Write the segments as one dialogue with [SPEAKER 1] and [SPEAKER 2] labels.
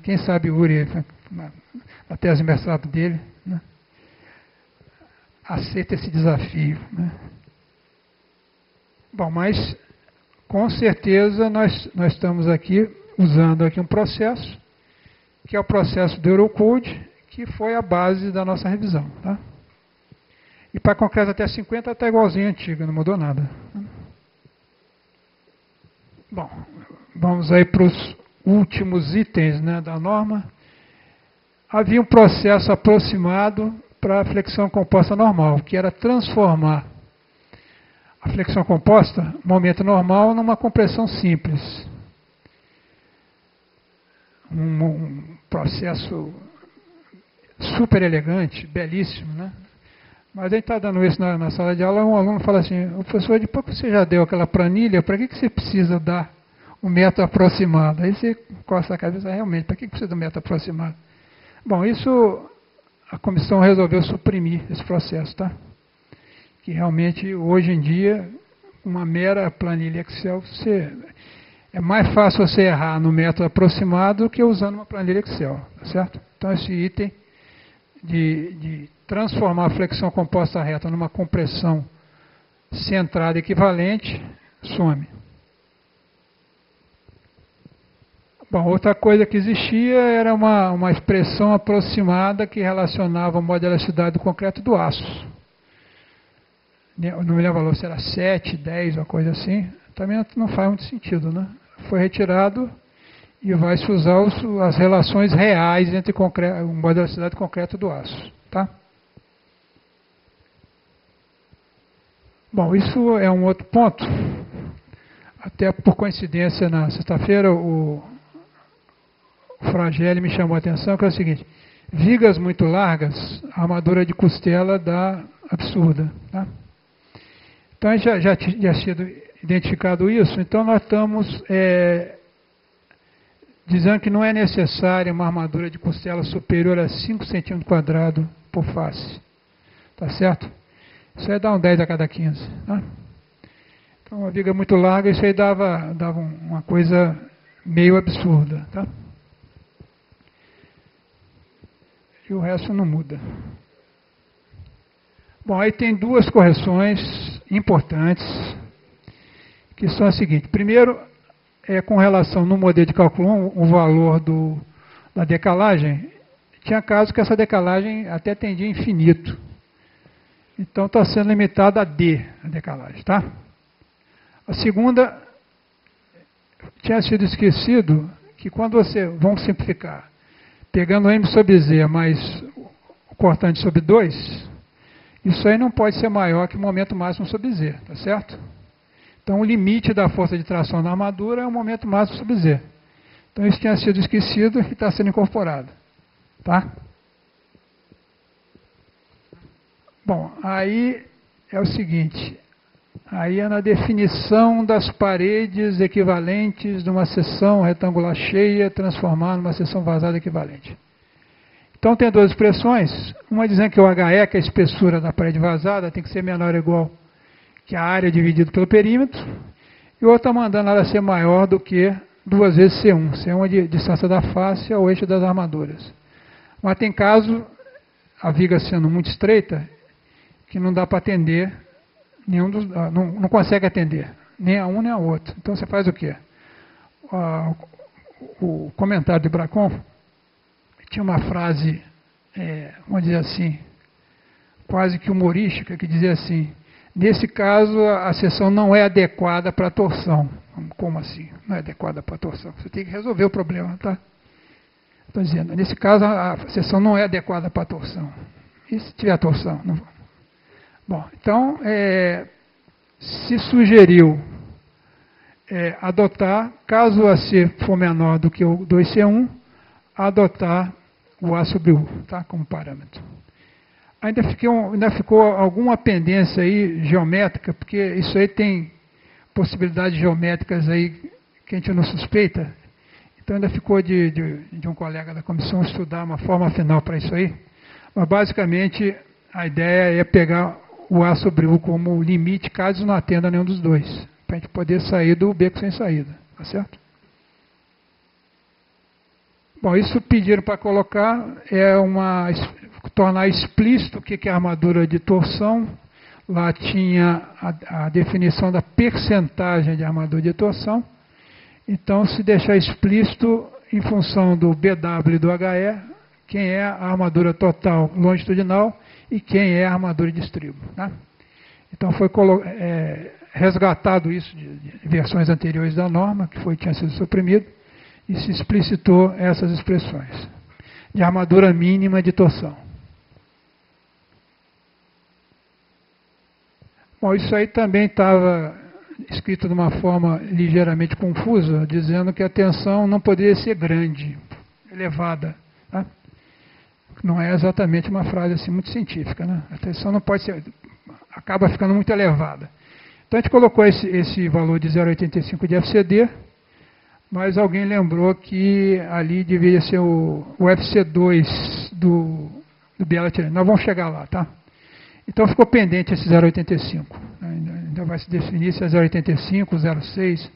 [SPEAKER 1] Quem sabe Uri, na tese de mestrado dele, né, aceita esse desafio. Né? Bom, mas com certeza nós estamos aqui usando aqui um processo, que é o processo do Eurocode, que foi a base da nossa revisão. Tá? E para concreto até 50 está igualzinho a antiga, não mudou nada. Bom, vamos aí para os últimos itens, né, da norma. Havia um processo aproximado para a flexão composta normal, que era transformar a flexão composta, momento normal, numa compressão simples. Um processo super elegante, belíssimo, né? Mas a gente está dando isso na sala de aula, um aluno fala assim, professor, depois que você já deu aquela planilha, para que você precisa dar o método aproximado? Aí você coça a cabeça, realmente, para que precisa do método aproximado? Bom, isso a comissão resolveu suprimir esse processo, tá? Que realmente, hoje em dia, uma mera planilha Excel, é mais fácil você errar no método aproximado do que usando uma planilha Excel, tá certo? Então, esse item de transformar a flexão composta reta numa compressão centrada equivalente, some. Bom, outra coisa que existia era uma expressão aproximada que relacionava a modelacidade do concreto do aço. Eu não me lembro o valor, se era 7, 10, uma coisa assim. Também não faz muito sentido, né? Foi retirado e vai se usar as relações reais entre modelacidade do concreto do aço. Tá? Bom, isso é um outro ponto. Até por coincidência, na sexta-feira, o Fragelli me chamou a atenção, que é o seguinte, vigas muito largas, a armadura de costela dá absurda. Tá? Então, já tinha sido identificado isso, então nós estamos dizendo que não é necessária uma armadura de costela superior a 5 cm² por face. Tá certo? Isso aí dá um 10 a cada 15. Tá? Então, uma viga muito larga, isso aí dava uma coisa meio absurda. Tá? E o resto não muda. Bom, aí tem duas correções importantes, que são as seguintes. Primeiro, com relação no modelo de cálculo 1, o valor da decalagem, tinha casos que essa decalagem até tendia a infinito. Então está sendo limitada a D, a decalagem, tá? A segunda, tinha sido esquecido que quando vamos simplificar, pegando M sobre Z mais o cortante sobre 2, isso aí não pode ser maior que o momento máximo sobre Z, tá certo? Então o limite da força de tração na armadura é o momento máximo sobre Z. Então isso tinha sido esquecido e está sendo incorporado. Tá? Bom, aí é o seguinte, aí é na definição das paredes equivalentes de uma seção retangular cheia transformar numa seção vazada equivalente. Então tem duas expressões, uma dizendo que o HE, que é a espessura da parede vazada, tem que ser menor ou igual que a área dividida pelo perímetro, e outra mandando ela ser maior do que 2 vezes C1. C1 é de distância da face ao eixo das armaduras. Mas tem caso, a viga sendo muito estreita, que não dá para atender, não consegue atender, nem a um nem a outro. Então você faz o quê? O comentário de Bracon tinha uma frase, vamos dizer assim, quase que humorística, que dizia assim, nesse caso a seção não é adequada para a torção. Como assim? Não é adequada para a torção? Você tem que resolver o problema, tá? Estou dizendo, nesse caso a seção não é adequada para a torção. E se tiver torção? Não. Bom, então, se sugeriu adotar, caso o AC for menor do que o 2C1, adotar o A sobre U, tá, como parâmetro. Ainda ficou alguma pendência aí geométrica, porque isso aí tem possibilidades geométricas aí que a gente não suspeita. Então ainda ficou de um colega da comissão estudar uma forma final para isso aí. Mas basicamente a ideia é pegar o A sobre U como limite, caso não atenda nenhum dos dois, para a gente poder sair do beco sem saída, tá certo? Bom, isso pediram para colocar, tornar explícito o que é armadura de torção. Lá tinha a definição da percentagem de armadura de torção. Então, se deixar explícito, em função do BW e do HE, quem é a armadura total longitudinal e quem é a armadura de estribo. Tá? Então, foi resgatado isso de versões anteriores da norma, que tinha sido suprimido, e se explicitou essas expressões de armadura mínima de torção. Bom, isso aí também estava escrito de uma forma ligeiramente confusa, dizendo que a tensão não poderia ser grande, elevada. Tá? Não é exatamente uma frase assim muito científica, né? A tensão não pode ser, acaba ficando muito elevada. Então a gente colocou esse valor de 0,85 de FCD, mas alguém lembrou que ali deveria ser o FC2 do bielatireno. Nós vamos chegar lá, tá? Então ficou pendente esse 0,85. Ainda vai se definir se é 0,85, 0,6.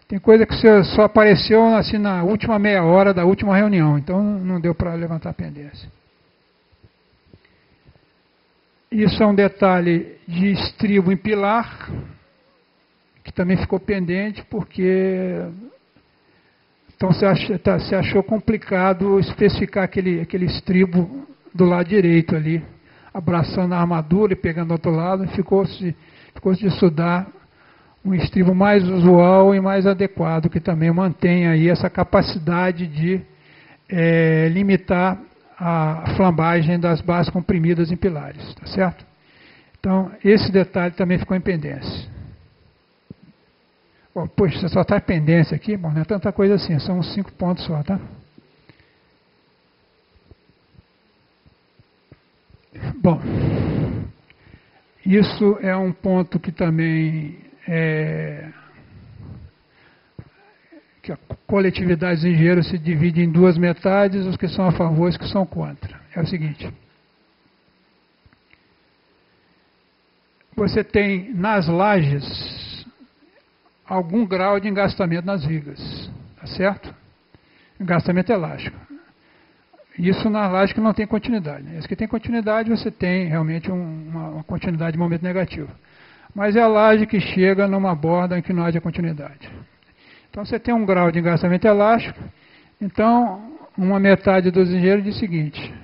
[SPEAKER 1] Tem coisa que só apareceu assim, na última meia hora da última reunião, então não deu para levantar a pendência. Isso é um detalhe de estribo em pilar, que também ficou pendente, porque então você achou complicado especificar aquele estribo do lado direito ali, abraçando a armadura e pegando do outro lado, ficou-se de estudar um estribo mais usual e mais adequado, que também mantém aí essa capacidade de limitar a flambagem das bases comprimidas em pilares, tá certo? Então, esse detalhe também ficou em pendência. Bom, poxa, só está em pendência aqui? Bom, não é tanta coisa assim, são uns 5 pontos só, tá? Bom, isso é um ponto que também que a coletividade dos engenheiros se divide em duas metades, os que são a favor e os que são contra. É o seguinte: você tem nas lajes algum grau de engastamento nas vigas, tá certo? Engastamento elástico. Isso na laje que não tem continuidade. Esse que tem continuidade, você tem realmente uma continuidade de momento negativo. Mas é a laje que chega numa borda em que não haja continuidade. Então você tem um grau de engastamento elástico. Então, uma metade dos engenheiros diz o seguinte: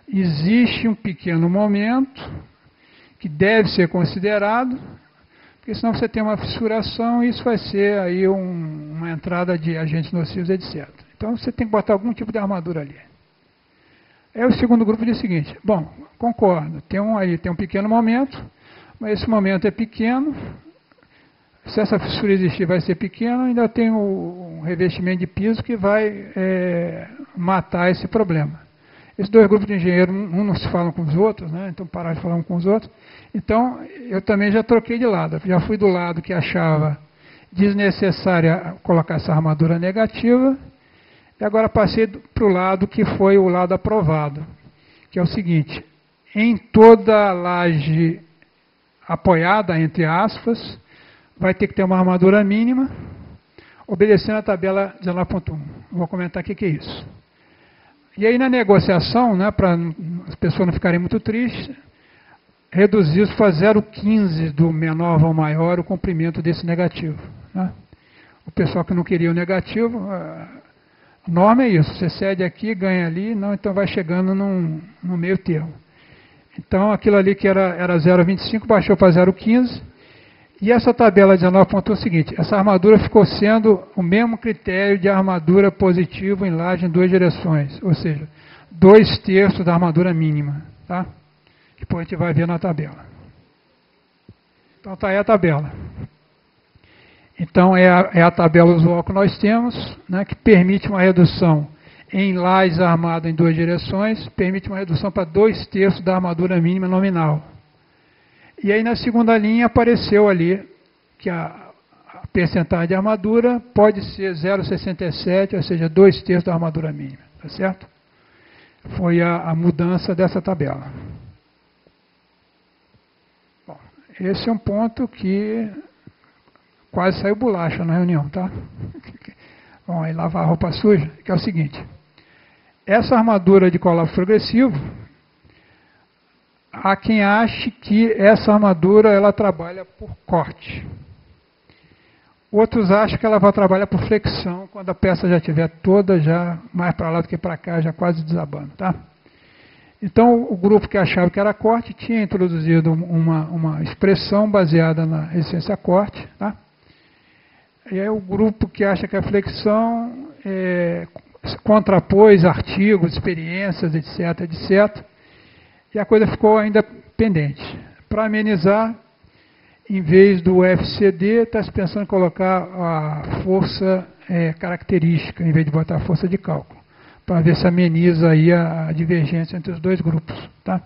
[SPEAKER 1] existe um pequeno momento que deve ser considerado, porque senão você tem uma fissuração e isso vai ser aí uma entrada de agentes nocivos, etc. Então você tem que botar algum tipo de armadura ali. Aí o segundo grupo diz o seguinte: bom, concordo, tem um pequeno momento, mas esse momento é pequeno. Se essa fissura existir, vai ser pequena, ainda tem um revestimento de piso que vai matar esse problema. Esses dois grupos de engenheiros, um não se falam com os outros, né? Então pararam de falar um com os outros. Então, eu também já troquei de lado. Já fui do lado que achava desnecessária colocar essa armadura negativa, e agora passei para o lado que foi o lado aprovado, que é o seguinte: em toda laje apoiada, entre aspas, vai ter que ter uma armadura mínima, obedecendo a tabela 19.1. Vou comentar o que é isso. E aí na negociação, né, para as pessoas não ficarem muito tristes, reduzir isso para 0,15 do menor ao maior o comprimento desse negativo. Né? O pessoal que não queria o negativo, a norma é isso: você cede aqui, ganha ali, não, então vai chegando no meio termo. Então aquilo ali que era 0,25 baixou para 0,15. E essa tabela 19.1 é o seguinte: essa armadura ficou sendo o mesmo critério de armadura positiva em laje em duas direções, ou seja, 2/3 da armadura mínima, tá? Depois a gente vai ver na tabela. Então está aí a tabela. Então é a tabela usual que nós temos, né, que permite uma redução em lajes armada em duas direções, permite uma redução para 2/3 da armadura mínima nominal. E aí na segunda linha apareceu ali que a percentagem de armadura pode ser 0,67, ou seja, 2/3 da armadura mínima, tá certo? Foi a mudança dessa tabela. Bom, esse é um ponto que quase saiu bolacha na reunião, tá? vão aí lavar a roupa suja, que é o seguinte. Essa armadura de colapso progressivo, há quem ache que essa armadura ela trabalha por corte. Outros acham que ela vai trabalhar por flexão, quando a peça já estiver toda, já mais para lá do que para cá, já quase desabando. Tá? Então, o grupo que achava que era corte tinha introduzido uma expressão baseada na resistência a corte. Tá? E aí o grupo que acha que é flexão contrapôs artigos, experiências, etc, etc. E a coisa ficou ainda pendente. Para amenizar, em vez do FCD, está se pensando em colocar a força característica, em vez de botar a força de cálculo, para ver se ameniza aí a divergência entre os dois grupos. Tá?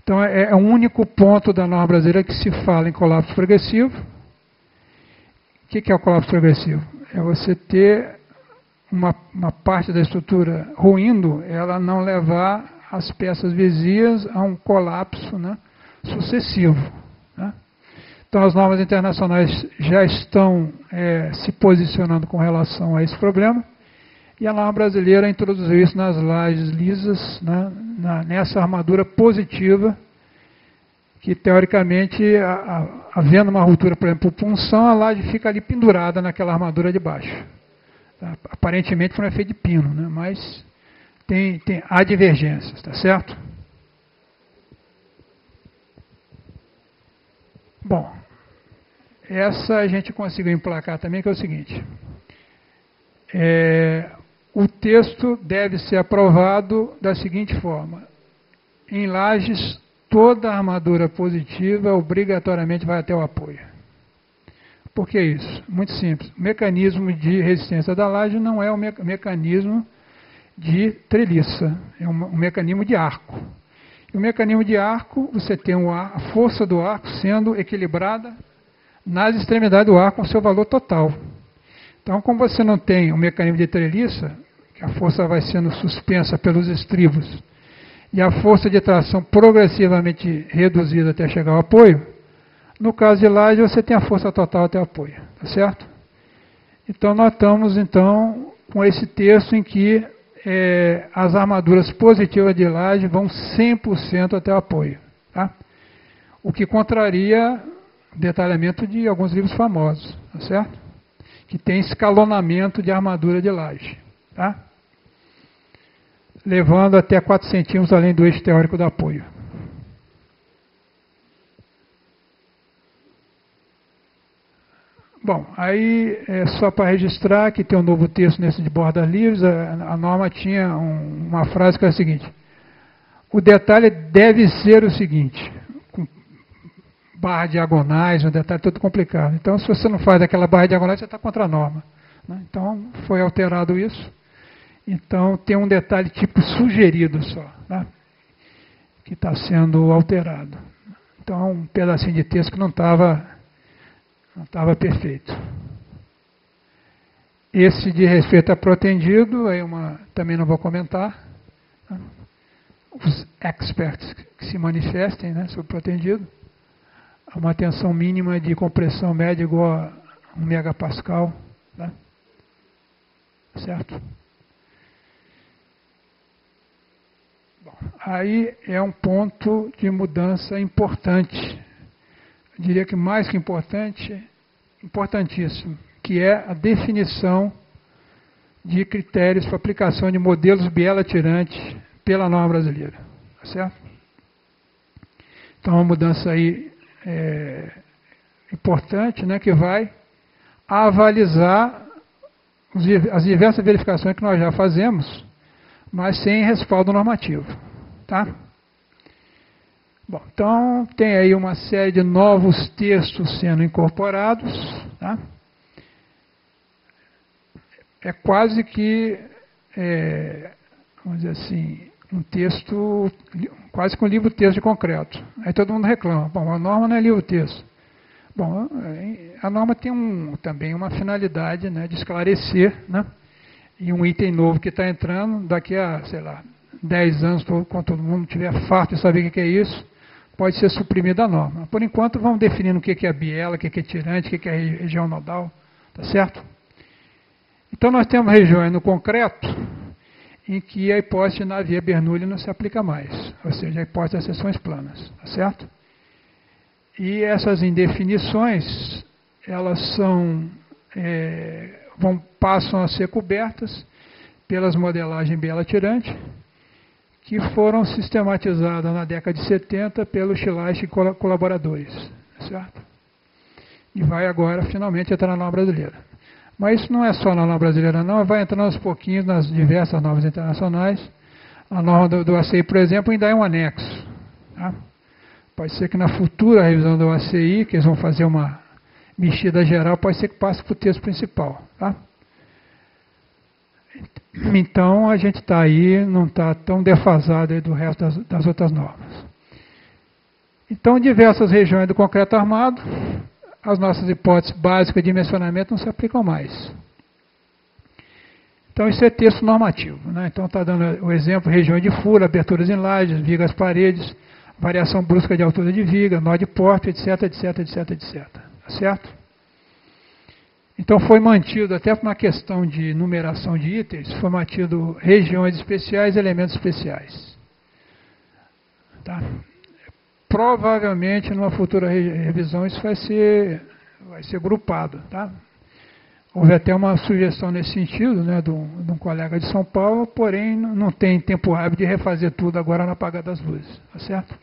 [SPEAKER 1] Então, é o único ponto da norma brasileira que se fala em colapso progressivo. O que é o colapso progressivo? É você ter uma parte da estrutura ruindo, ela não levar as peças vizinhas a um colapso, né, sucessivo. Né? Então, as normas internacionais já estão se posicionando com relação a esse problema, e a norma brasileira introduziu isso nas lajes lisas, né, nessa armadura positiva, que teoricamente, havendo uma ruptura, por exemplo, por punção, a laje fica ali pendurada naquela armadura de baixo. Tá? Aparentemente foi um efeito de pino, né, mas há divergências, tá certo? Bom, essa a gente conseguiu emplacar também, que é o seguinte. O texto deve ser aprovado da seguinte forma. Em lajes, toda armadura positiva obrigatoriamente vai até o apoio. Por que isso? Muito simples. O mecanismo de resistência da laje não é o mecanismo de treliça, é um mecanismo de arco. E o mecanismo de arco, você tem a força do arco sendo equilibrada nas extremidades do arco com seu valor total. Então, como você não tem o mecanismo de treliça, que a força vai sendo suspensa pelos estribos, e a força de tração progressivamente reduzida até chegar ao apoio, no caso de laje, você tem a força total até o apoio, tá certo? Então, nós estamos, então, com esse texto em que as armaduras positivas de laje vão 100% até o apoio. Tá? O que contraria o detalhamento de alguns livros famosos, tá certo? Que tem escalonamento de armadura de laje. Tá? Levando até 4 centímetros além do eixo teórico do apoio. Bom, aí só para registrar que tem um novo texto nesse de bordas livres, a norma tinha uma frase que é a seguinte: o detalhe deve ser o seguinte, com barra diagonais, um detalhe todo complicado. Então, se você não faz aquela barra diagonal, você está contra a norma. Né? Então, foi alterado isso. Então, tem um detalhe tipo sugerido só, né? Que está sendo alterado. Então, um pedacinho de texto que não estava perfeito. Esse de respeito a protendido, também não vou comentar. Né? Os experts que se manifestem, né, sobre protendido. Uma tensão mínima de compressão média igual a 1 megapascal. Né? Certo? Bom, aí é um ponto de mudança importante. Eu diria que mais que importante, importantíssimo, que é a definição de critérios para aplicação de modelos bielaterantes pela norma brasileira. Tá certo? Então, uma mudança aí importante, né, que vai avalizar as diversas verificações que nós já fazemos, mas sem respaldo normativo. Tá? Bom, então tem aí uma série de novos textos sendo incorporados. Tá? É quase que, vamos dizer assim, um texto, quase que um livro-texto de concreto. Aí todo mundo reclama, bom, a norma não é livro-texto. Bom, a norma tem também uma finalidade, né, de esclarecer, né, e um item novo que está entrando, daqui a, sei lá, 10 anos, quando todo mundo estiver farto de saber o que é isso, pode ser suprimida a norma. Por enquanto, vamos definindo o que é biela, o que é tirante, o que é região nodal, tá certo? Então nós temos regiões no concreto em que a hipótese de Navier-Bernoulli não se aplica mais, ou seja, a hipótese das seções planas, tá certo? E essas indefinições, elas passam a ser cobertas pelas modelagens Biela-Tirante, que foram sistematizadas na década de 70 pelo Schleich e colaboradores, certo? E vai agora, finalmente, entrar na norma brasileira. Mas isso não é só na norma brasileira, não, vai entrando aos pouquinhos nas diversas normas internacionais. A norma do ACI, por exemplo, ainda é um anexo. Tá? Pode ser que na futura revisão do ACI, que eles vão fazer uma mexida geral, pode ser que passe para o texto principal. Tá? Então, a gente está aí, não está tão defasado aí do resto das outras normas. Então, diversas regiões do concreto armado, as nossas hipóteses básicas de dimensionamento não se aplicam mais. Então, isso é texto normativo. Né? Então, está dando o exemplo, regiões de furo, aberturas em lajes, vigas paredes, variação brusca de altura de viga, nó de porte, etc, etc, etc, etc. Tá certo? Então, foi mantido, até por uma questão de numeração de itens, foi mantido regiões especiais e elementos especiais. Tá? Provavelmente, numa futura revisão, isso vai ser grupado. Tá? Houve até uma sugestão nesse sentido, né, de um colega de São Paulo, porém não tem tempo hábil de refazer tudo agora no apagar das luzes. Tá certo?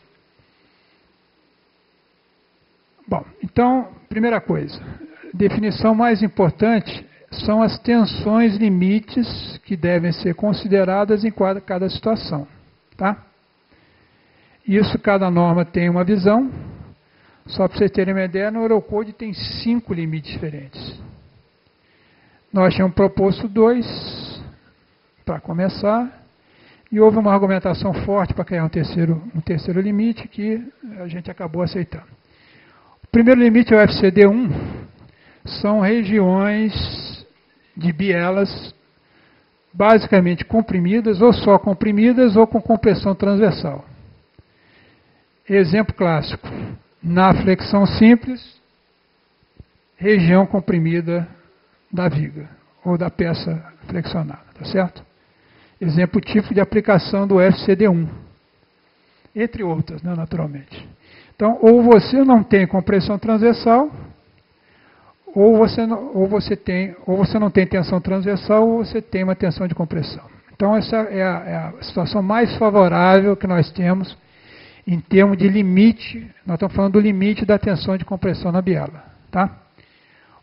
[SPEAKER 1] Bom, então, primeira coisa, definição mais importante são as tensões limites que devem ser consideradas em cada situação. Tá? Isso, cada norma tem uma visão. Só para vocês terem uma ideia, no Eurocode tem 5 limites diferentes. Nós tínhamos proposto 2, para começar, e houve uma argumentação forte para criar um terceiro limite que a gente acabou aceitando. O primeiro limite é o FCD1, são regiões de bielas basicamente comprimidas, ou só comprimidas, ou com compressão transversal. Exemplo clássico, na flexão simples, região comprimida da viga, ou da peça flexionada, tá certo? Exemplo típico de aplicação do FCD1, entre outras, né, naturalmente. Então, ou você não tem compressão transversal, ou você não tem tensão transversal, ou você tem uma tensão de compressão. Então, essa é a situação mais favorável que nós temos em termos de limite. Nós estamos falando do limite da tensão de compressão na biela. Tá?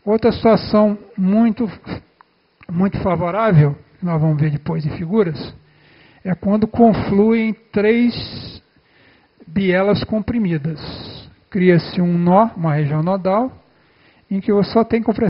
[SPEAKER 1] Outra situação muito favorável, que nós vamos ver depois em figuras, é quando confluem 3 bielas comprimidas. Cria-se um nó, uma região nodal, em que você só tem compressão